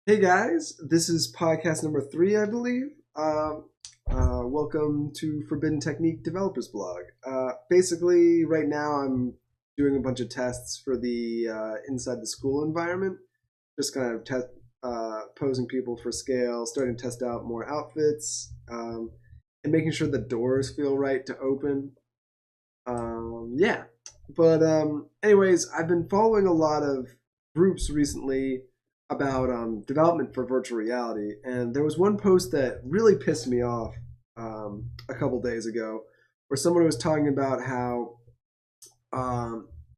Hey guys, this is podcast number 3, I believe. Welcome to Forbidden Technique Developers Blog. Basically, right now I'm doing a bunch of tests for the inside the school environment. Just kind of posing people for scale, starting to test out more outfits, and making sure the doors feel right to open. Yeah, but anyways, I've been following a lot of groups recently about development for virtual reality, and there was one post that really pissed me off a couple days ago, where someone was talking about how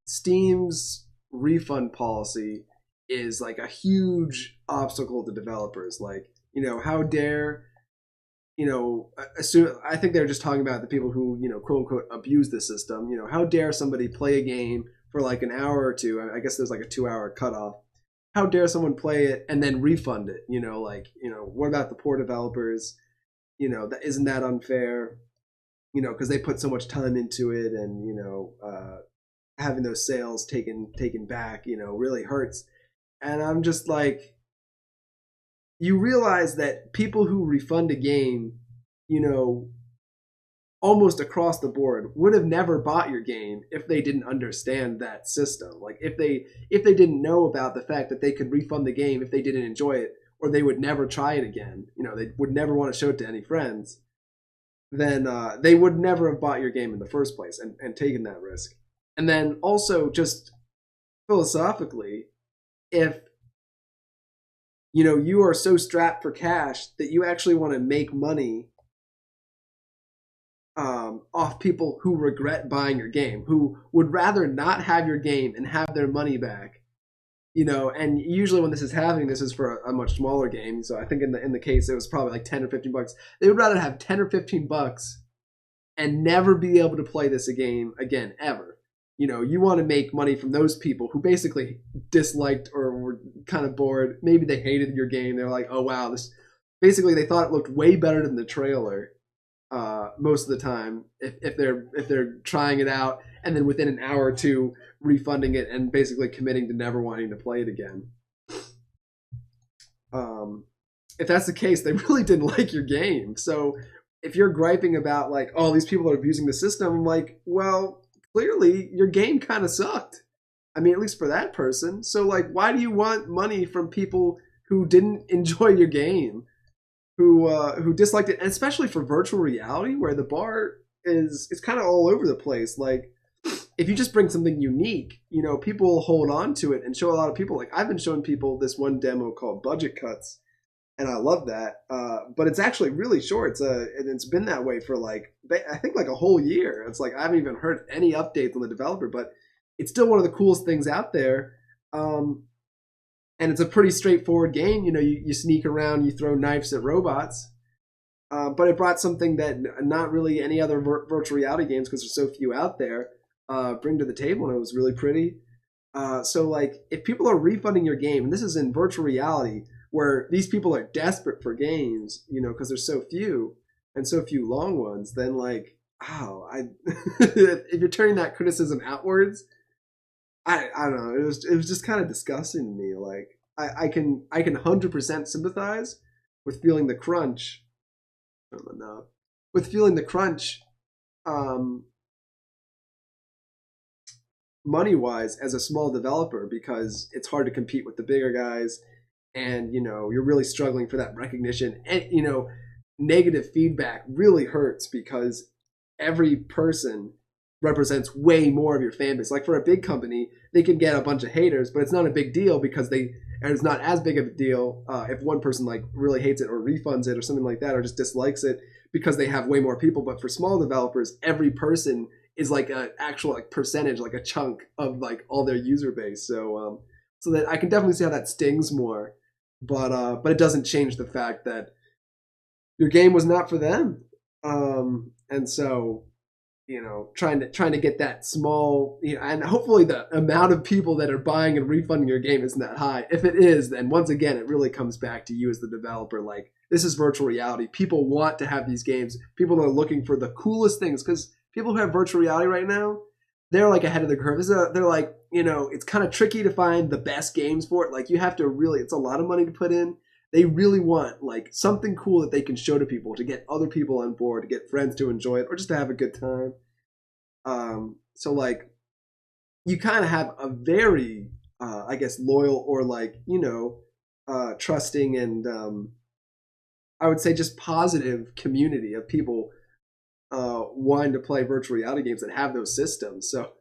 Steam's refund policy is like a huge obstacle to developers. Like, how dare assume, I think they're just talking about the people who, quote unquote, abuse the system. How dare somebody play a game for like an hour or two? I guess there's like a 2 hour cutoff. How dare someone play it and then refund it? What about the poor developers? That isn't that unfair? Because they put so much time into it, and having those sales taken back, really hurts. And I'm just like, you realize that people who refund a game, you know, almost across the board would have never bought your game if they didn't understand that system. Like if they didn't know about the fact that they could refund the game if they didn't enjoy it, or they would never try it again. They would never want to show it to any friends. Then they would never have bought your game in the first place and taken that risk. And then also just philosophically, if you are so strapped for cash that you actually want to make money off people who regret buying your game, who would rather not have your game and have their money back. And usually when this is happening, this is for a much smaller game. So I think in the case it was probably like 10 or 15 bucks. They would rather have 10 or 15 bucks and never be able to play this game again ever. You want to make money from those people who basically disliked or were kind of bored. Maybe they hated your game. They're like, oh wow, this. Basically, they thought it looked way better than the trailer. Most of the time, if they're trying it out, and then within an hour or two refunding it and basically committing to never wanting to play it again. If that's the case, they really didn't like your game. So if you're griping about like, oh, these people are abusing the system, I'm like, well, clearly your game kind of sucked. I mean, at least for that person. So like, why do you want money from people who didn't enjoy your game? Who disliked it, and especially for virtual reality, where the bar is kind of all over the place. Like, if you just bring something unique, people hold on to it and show a lot of people. Like, I've been showing people this one demo called Budget Cuts, and I love that. But it's actually really short. It's been that way for like I think like a whole year. It's like I haven't even heard any updates on the developer, but it's still one of the coolest things out there. And it's a pretty straightforward game. You sneak around, you throw knives at robots. But it brought something that not really any other virtual reality games, because there's so few out there, bring to the table, and it was really pretty. So, like, if people are refunding your game, and this is in virtual reality, where these people are desperate for games, because there's so few, and so few long ones, then, like, oh, if you're turning that criticism outwards, I don't know. It was just kind of disgusting to me. Like I can 100% sympathize with feeling the crunch. I don't know. With feeling the crunch, um, money wise as a small developer, because it's hard to compete with the bigger guys, and you're really struggling for that recognition, and negative feedback really hurts because every person represents way more of your fan base. Like for a big company, they can get a bunch of haters, but it's not a big deal because it's not as big of a deal if one person like really hates it or refunds it or something like that, or just dislikes it, because they have way more people. But for small developers, every person is like an actual like percentage, like a chunk of like all their user base. So that I can definitely see how that stings more, but it doesn't change the fact that your game was not for them. And so trying to get that small, and hopefully the amount of people that are buying and refunding your game isn't that high. If it is, then once again it really comes back to you as the developer. Like, this is virtual reality. People want to have these games. People are looking for the coolest things, because people who have virtual reality right now, they're like ahead of the curve. They're like, it's kind of tricky to find the best games for it. Like you have to really, it's a lot of money to put in. They really want like something cool that they can show to people to get other people on board, to get friends to enjoy it, or just to have a good time. So like you kind of have a very, I guess, loyal or like, trusting and I would say just positive community of people wanting to play virtual reality games that have those systems. So,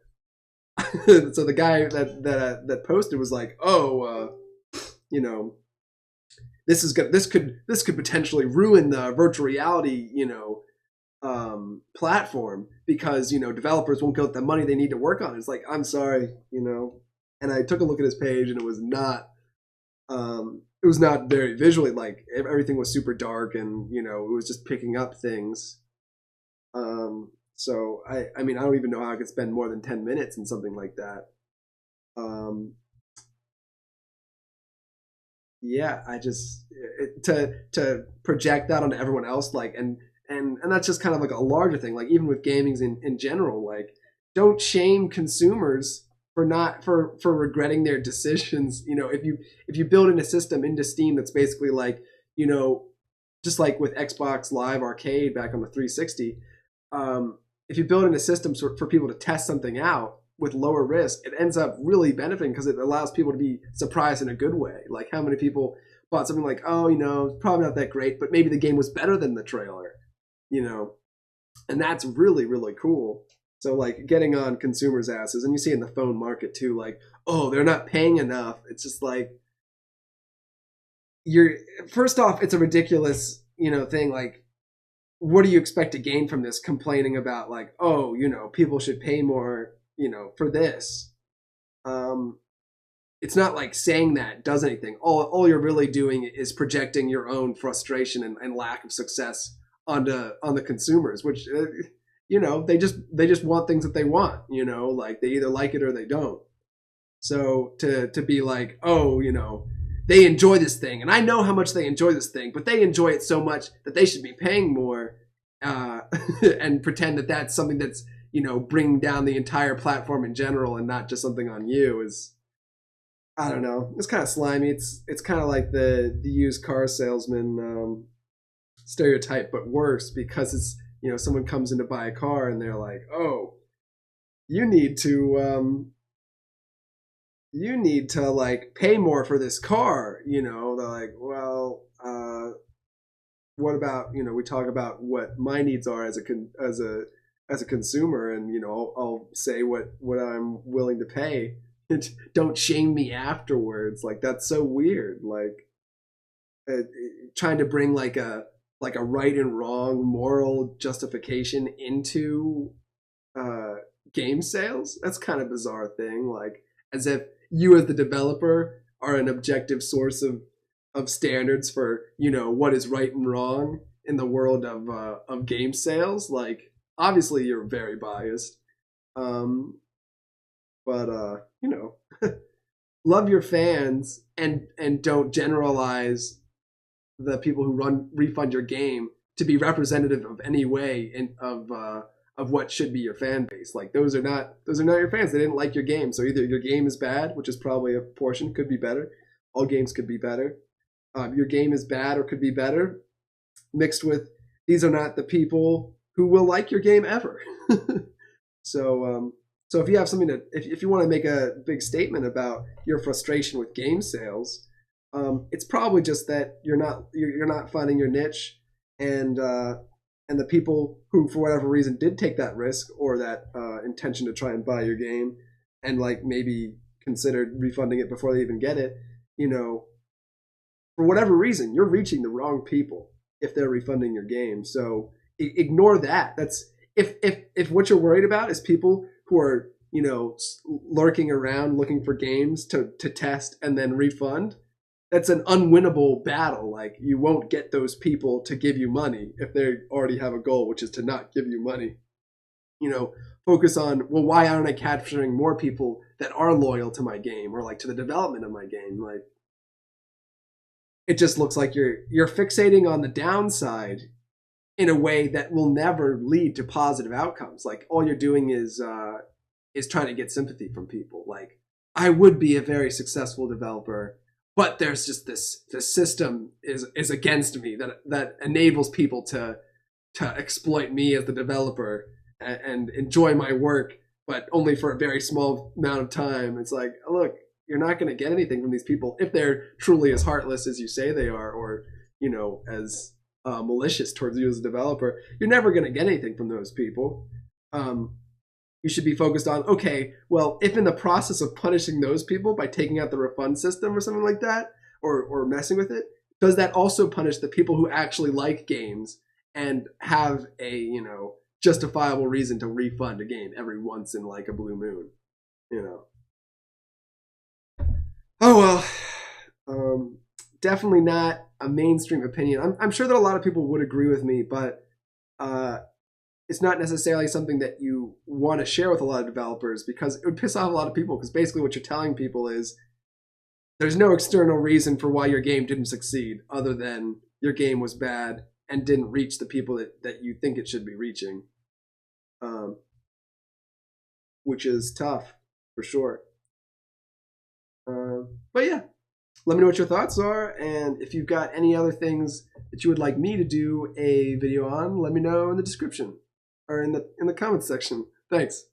so the guy that posted was like, "Oh, this is good. This could potentially ruin the virtual reality, platform because developers won't get the money they need to work on." It's like, I'm sorry, And I took a look at his page, and it was not. It was not very visually, like everything was super dark, and it was just picking up things. So I mean, I don't even know how I could spend more than 10 minutes in something like that. Yeah, I just to project that onto everyone else, like, and that's just kind of like a larger thing. Like even with gaming in general, like don't shame consumers for not for regretting their decisions. If you build in a system into Steam that's basically like just like with Xbox Live Arcade back on the 360. If you build in a system for people to test something out with lower risk, it ends up really benefiting because it allows people to be surprised in a good way. Like how many people bought something like, oh, it's probably not that great, but maybe the game was better than the trailer, and that's really, really cool. So like getting on consumers' asses, and you see in the phone market too, like, oh, they're not paying enough. It's just like first off, it's a ridiculous, thing. Like, what do you expect to gain from this? Complaining about like, oh, people should pay more, for this. It's not like saying that does anything. All you're really doing is projecting your own frustration and lack of success on the consumers, which they just want things that they want. Like they either like it or they don't. So to be like, oh, they enjoy this thing, and I know how much they enjoy this thing, but they enjoy it so much that they should be paying more, and pretend that that's something that's bringing down the entire platform in general and not just something on you is, I don't know. It's kind of slimy. It's kind of like the used car salesman stereotype, but worse because it's someone comes in to buy a car and they're like, oh, you need to like pay more for this car. They're like, well, what about we talk about what my needs are as a consumer, and I'll say what I'm willing to pay. Don't shame me afterwards. Like that's so weird. Like trying to bring like a right and wrong moral justification into game sales. That's kind of a bizarre thing. Like as if you as the developer are an objective source of standards for what is right and wrong in the world of game sales. Like obviously you're very biased, but love your fans and don't generalize the people who refund your game to be representative of any way of what should be your fan base. Like those are not your fans. They didn't like your game, so either your game is bad, which is probably a portion, could be better. All games could be better. Your game is bad or could be better, mixed with these are not the people who will like your game ever. So if you have something if you want to make a big statement about your frustration with game sales, it's probably just that you're not finding your niche, and the people who for whatever reason did take that risk or that intention to try and buy your game and like maybe considered refunding it before they even get it, for whatever reason, you're reaching the wrong people if they're refunding your game. So ignore that. That's if what you're worried about is people who are lurking around looking for games to test and then refund, that's an unwinnable battle. Like you won't get those people to give you money if they already have a goal, which is to not give you money. Focus on, well, why aren't I capturing more people that are loyal to my game or like to the development of my game? Like it just looks like you're fixating on the downside in a way that will never lead to positive outcomes. Like all you're doing is is trying to get sympathy from people. Like, I would be a very successful developer, but there's just this system is against me that enables people to exploit me as the developer and enjoy my work, but only for a very small amount of time. It's like, look, you're not going to get anything from these people if they're truly as heartless as you say they are, or as malicious towards you as a developer. You're never going to get anything from those people. You should be focused on, okay, well, if in the process of punishing those people by taking out the refund system or something like that, or messing with it, does that also punish the people who actually like games and have a justifiable reason to refund a game every once in like a blue moon? Oh well. Definitely not a mainstream opinion. I'm sure that a lot of people would agree with me, but it's not necessarily something that you want to share with a lot of developers, because it would piss off a lot of people, because basically what you're telling people is there's no external reason for why your game didn't succeed other than your game was bad and didn't reach the people that you think it should be reaching, which is tough for sure. But yeah, let me know what your thoughts are, and if you've got any other things that you would like me to do a video on, let me know in the description or in the comments section. Thanks.